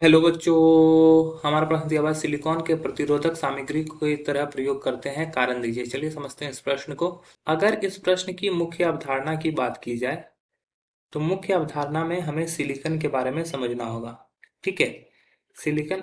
Hello बच्चों। हमारा प्रश्न दिया हुआ है, सिलिकॉन के प्रतिरोधक सामग्री को किस तरह प्रयोग करते हैं, कारण दीजिए। चलिए समझते हैं इस प्रश्न को। अगर इस प्रश्न की मुख्य अवधारणा की बात की जाए तो मुख्य अवधारणा में हमें सिलिकॉन के बारे में समझना होगा। ठीक है। सिलिकॉन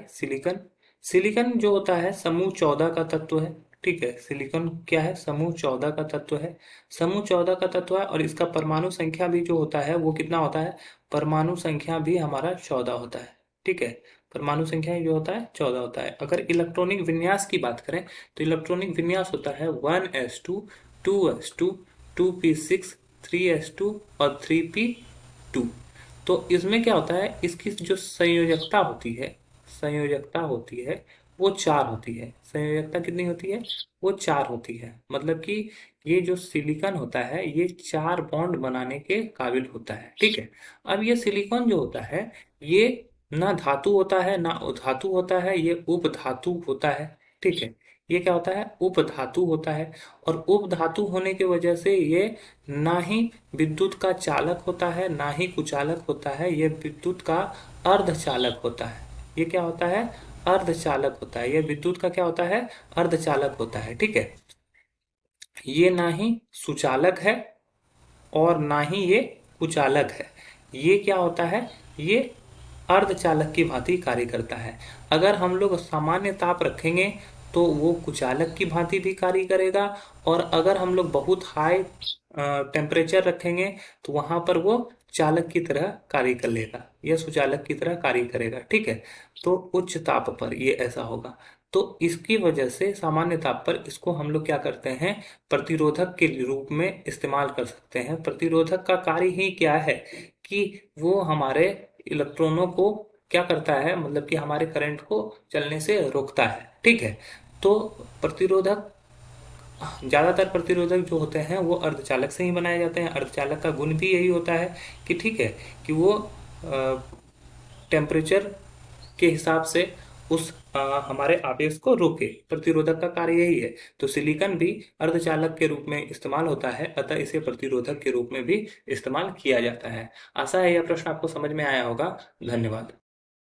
सिलिकॉन सिलिकॉन जो होता है समूह 14 का तत्व है। ठीक है। सिलिकॉन क्या है? समूह 14 का तत्व है। समूह 14 का तत्व है और इसका परमाणु संख्या भी जो होता है वो कितना होता है? परमाणु संख्या भी हमारा 14 होता है। ठीक है। परमाणु संख्या जो होता है 14 होता है। अगर इलेक्ट्रॉनिक विन्यास की बात करें तो इलेक्ट्रॉनिक विन्यास होता है 1s2, 2s2, 2p6, 3s2 और 3p2। तो इसमें क्या होता है, इसकी जो संयोजकता होती है वो 4 होती है। संयोजकता कितनी होती है? वो 4 होती है। मतलब कि ये जो सिलिकॉन होता है ये 4 बॉन्ड बनाने के काबिल होता है। ठीक है। अब ये सिलिकॉन जो होता है ये ना धातु होता है ना उधातु होता है, ये उपधातु होता है। ठीक है। ये क्या होता है? उपधातु होता है। और उपधातु होने की वजह से ये ना ही विद्युत का चालक होता है ना ही कुचालक होता है, ये विद्युत का अर्धचालक होता है। ये क्या होता है? अर्धचालक होता है। ये विद्युत का क्या होता है? अर्धचालक होता है। ठीक है। ये ना ही सुचालक है और ना ही ये कुचालक है। ये क्या होता है? ये अर्धचालक की भांति कार्य करता है। अगर हम लोग सामान्य ताप रखेंगे तो वो कुचालक की भांति भी कार्य करेगा, और अगर हम लोग बहुत हाई टेम्परेचर रखेंगे तो वहां पर वो चालक की तरह कार्य कर लेगा या सुचालक की तरह कार्य करेगा। ठीक है। तो उच्च ताप पर ये ऐसा होगा। तो इसकी वजह से सामान्य ताप पर इसको हम लोग क्या करते हैं? प्रतिरोधक के रूप में इस्तेमाल कर सकते हैं। प्रतिरोधक का कार्य ही क्या है कि वो हमारे इलेक्ट्रॉनों को क्या करता है, मतलब कि हमारे करंट को चलने से रोकता है। ठीक है। तो प्रतिरोधक, ज्यादातर प्रतिरोधक जो होते हैं वो अर्धचालक से ही बनाए जाते हैं। अर्धचालक का गुण भी यही होता है कि ठीक है कि वो टेम्परेचर के हिसाब से उस हमारे आवेश को रोके। प्रतिरोधक का कार्य यही है। तो सिलिकॉन भी अर्धचालक के रूप में इस्तेमाल होता है, अतः इसे प्रतिरोधक के रूप में भी इस्तेमाल किया जाता है। आशा है यह प्रश्न आपको समझ में आया होगा। धन्यवाद।